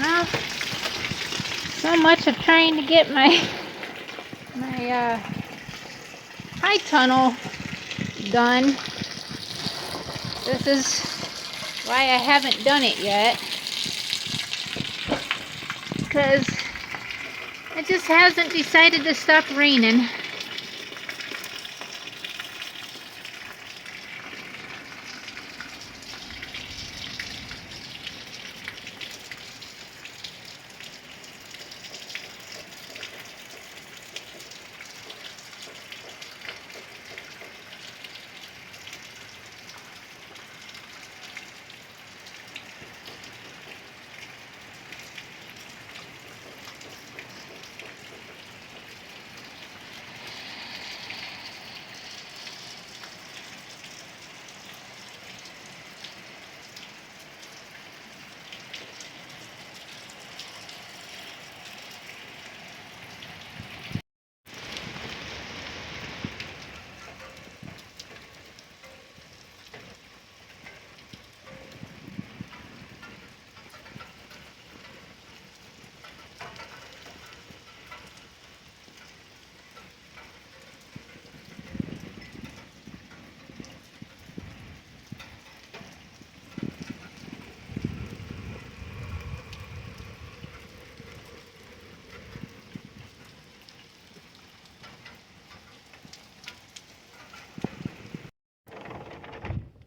Well, so much of trying to get my high tunnel done. This is why I haven't done it yet, because it just hasn't decided to stop raining.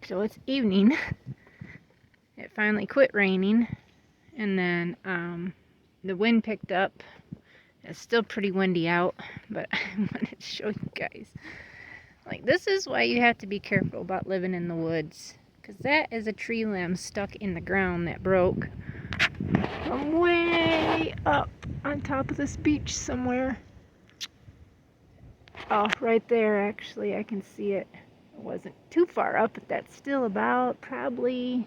So it's evening. It finally quit raining, and then the wind picked up. It's still pretty windy out, but I wanted to show you guys. Like, this is why you have to be careful about living in the woods, because that is a tree limb stuck in the ground that broke from way up on top of this beach somewhere. Oh, right there, actually, I can see it. It wasn't too far up, but that's still about probably,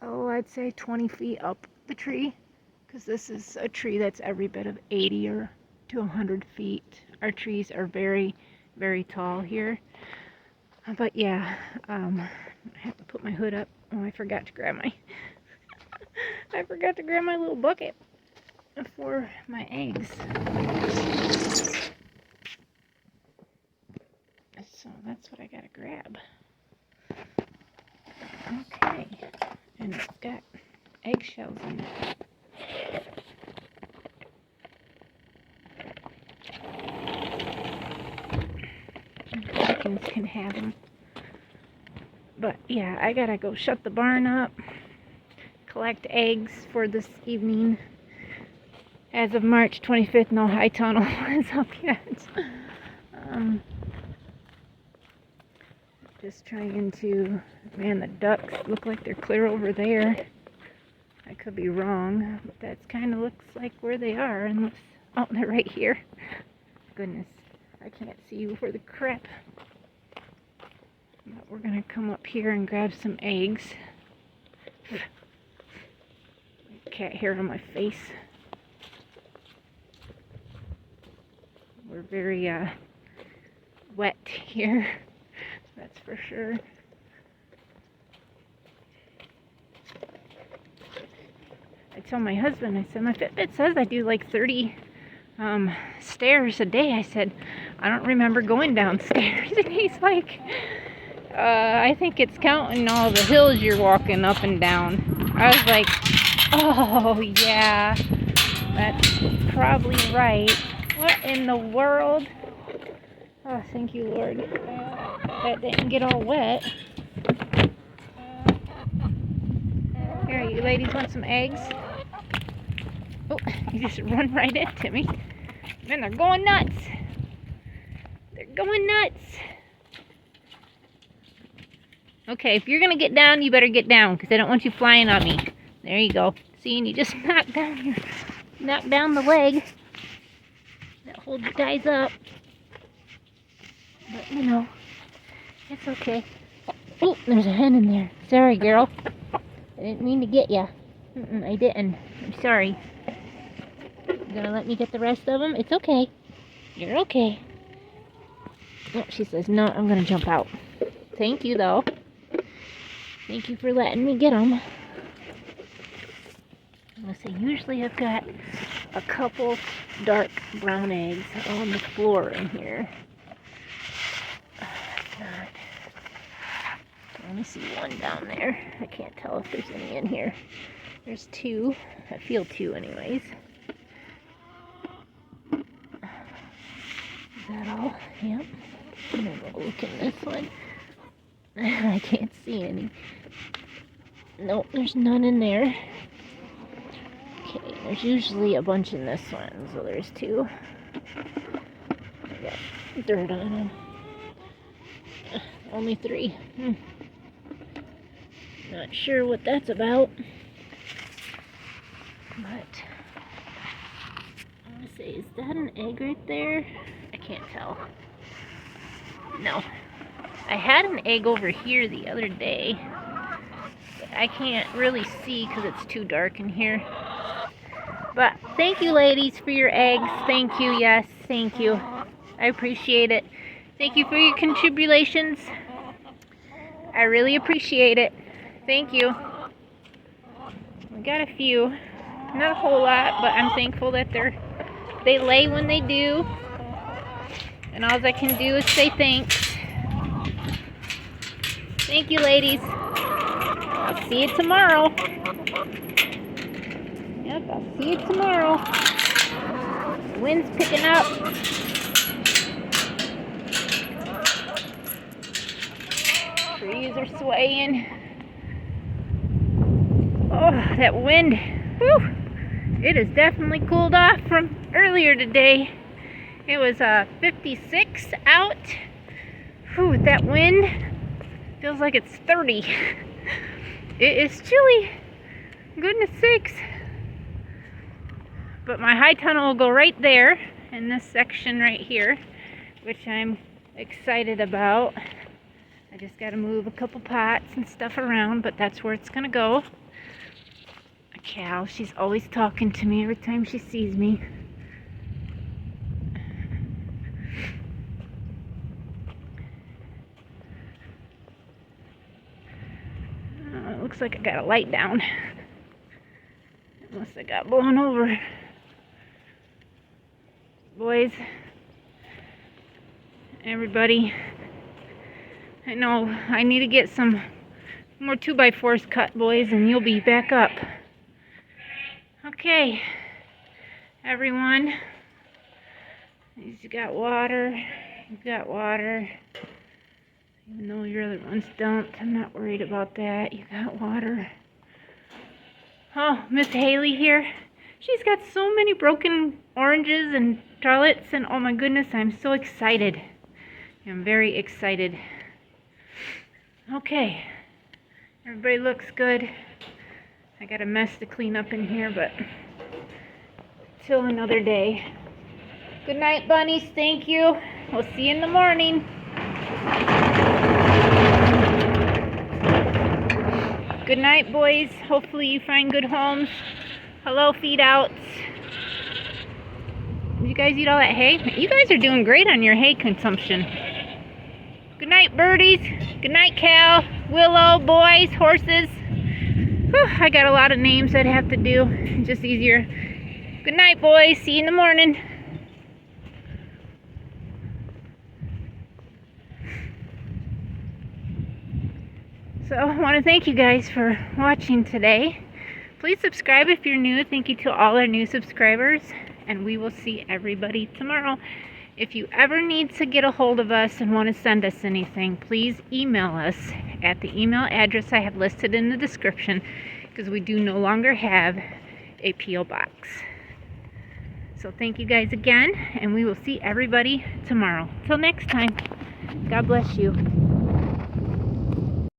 I'd say 20 feet up the tree, because this is a tree that's every bit of 80 or to 100 feet. Our trees are very, very tall here. But yeah, I have to put my hood up. Oh, I forgot to grab my little bucket for my eggs. So that's what I gotta grab. Okay, and it's got eggshells in it. Chickens can have them. But yeah, I gotta go shut the barn up, collect eggs for this evening. As of March 25th, no high tunnel is up yet. Just trying to, man, the ducks look like they're clear over there. I could be wrong, but that kind of looks like where they are, unless, oh, they're right here. Goodness, I can't see for the crap. But we're gonna come up here and grab some eggs. Cat hair on my face. We're very wet here, that's for sure. I told my husband, I said, my Fitbit says I do like 30 stairs a day. I said, I don't remember going downstairs. And he's like, I think it's counting all the hills you're walking up and down. I was like, oh yeah, that's probably right. What in the world? Oh, thank you, Lord. That didn't get all wet. Here, you ladies want some eggs? Oh, you just run right into me. Man, they're going nuts. They're going nuts. Okay, if you're going to get down, you better get down, because I don't want you flying on me. There you go. See, and you just knock down the leg that holds you guys up. But, you know, it's okay. Oh, there's a hen in there. Sorry, girl. I didn't mean to get ya. I didn't. I'm sorry. You gonna let me get the rest of them? It's okay. You're okay. Oh, she says, no, I'm gonna jump out. Thank you, though. Thank you for letting me get them. Let's see, usually I've got a couple dark brown eggs on the floor in here. Not. I only see one down there. I can't tell if there's any in here. There's two. I feel two anyways. Is that all? Yep. I'm gonna go look in this one. I can't see any. Nope, there's none in there. Okay, there's usually a bunch in this one, so there's two. I got dirt on them. Only three. Not sure what that's about. But I want to say, is that an egg right there? I can't tell. No. I had an egg over here the other day. But I can't really see because it's too dark in here. But thank you, ladies, for your eggs. Thank you. Yes, thank you. I appreciate it. Thank you for your contributions. I really appreciate it. Thank you. We got a few. Not a whole lot, but I'm thankful that they lay when they do. And all I can do is say thanks. Thank you, ladies. I'll see you tomorrow. Yep, I'll see you tomorrow. The wind's picking up. Trees are swaying. Oh, that wind. Whew. It has definitely cooled off from earlier today. It was 56 out. Whew, with that wind, feels like it's 30. It is chilly. Goodness sakes. But my high tunnel will go right there in this section right here, which I'm excited about. I just got to move a couple pots and stuff around, but that's where it's going to go. A cow, she's always talking to me every time she sees me. It looks like I got a light down. Unless I got blown over. Boys, everybody, I know I need to get some more 2x4s cut, boys, and you'll be back up. Okay, everyone, you got water, you've got water, even though your other ones don't. I'm not worried about that. You got water. Oh, Miss Haley here. She's got so many broken oranges and Charlottes, and oh my goodness, I'm so excited. I'm very excited. Okay, everybody looks good. I got a mess to clean up in here, but till another day. Good night, bunnies. Thank you. We'll see you in the morning. Good night, boys. Hopefully you find good homes. Hello, feed outs. Did you guys eat all that hay? You guys are doing great on your hay consumption. Good night, birdies. Good night, Cal, Willow, boys, horses. Whew, I got a lot of names I'd have to do. It's just easier. Good night, boys. See you in the morning. So I want to thank you guys for watching today. Please subscribe if you're new. Thank you to all our new subscribers. And we will see everybody tomorrow. If you ever need to get a hold of us and want to send us anything, please email us at the email address I have listed in the description, because we do no longer have a P.O. box. So thank you guys again, and we will see everybody tomorrow. Till next time, God bless you.